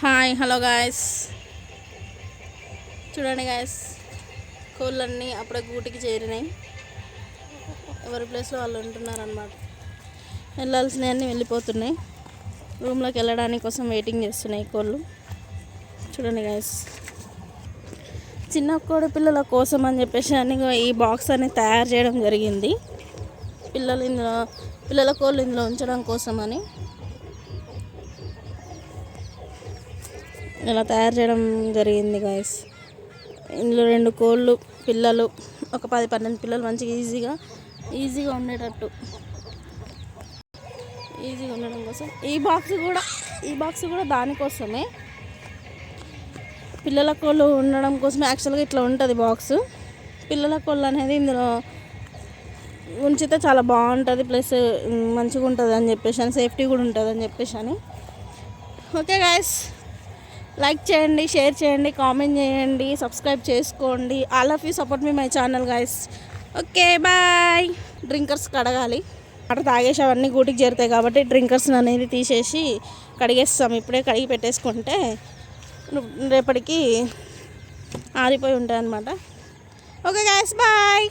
Hi hello guys, చూడండి guys, కోళ్ళన్నీ అప్పుడే గూటికి చేరినాయి. ఎవరి ప్లేస్లో వాళ్ళు ఉంటున్నారన్నమాట. వెళ్ళాల్సినవన్నీ వెళ్ళిపోతున్నాయి. రూమ్లోకి వెళ్ళడానికి కోసం వెయిటింగ్ చేస్తున్నాయి కోళ్ళు. చూడండి గాయస్, చిన్న కోడి పిల్లల కోసం అని చెప్పేసి అని ఈ బాక్స్ అనేది తయారు చేయడం జరిగింది. పిల్లల కోళ్ళు ఇందులో ఉంచడం కోసం అని ఇలా తయారు చేయడం జరిగింది గాయస్. ఇందులో 2 కోళ్ళు పిల్లలు, ఒక 10-12 పిల్లలు మంచిగా ఈజీగా ఉండేటట్టు ఉండడం కోసం ఈ బాక్స్ కూడా దానికోసమే, పిల్లల కోళ్ళు ఉండడం కోసమే. యాక్చువల్గా ఇట్లా ఉంటుంది బాక్స్. పిల్లల కోళ్ళు అనేది ఇందులో ఉంచితే చాలా బాగుంటుంది, ప్లస్ మంచిగా ఉంటుంది అని చెప్పేసి అని, సేఫ్టీ కూడా ఉంటుంది అని చెప్పేసి అని. ఓకే గాయస్, లైక్ చేయండి, షేర్ చేయండి, కామెంట్ చేయండి, సబ్స్క్రైబ్ చేసుకోండి. All of you support me my channel guys. Okay bye. Drinkers కడగాలి, వాటర్ తాగేసి అవన్నీ గూటికి చేరుతాయి కాబట్టి డ్రింకర్స్ అనేది తీసేసి కడిగేస్తాం. ఇప్పుడే కడిగి పెట్టేసుకుంటే రేపటికి ఆరిపోయి ఉంటాయి అన్నమాట. Okay guys, bye.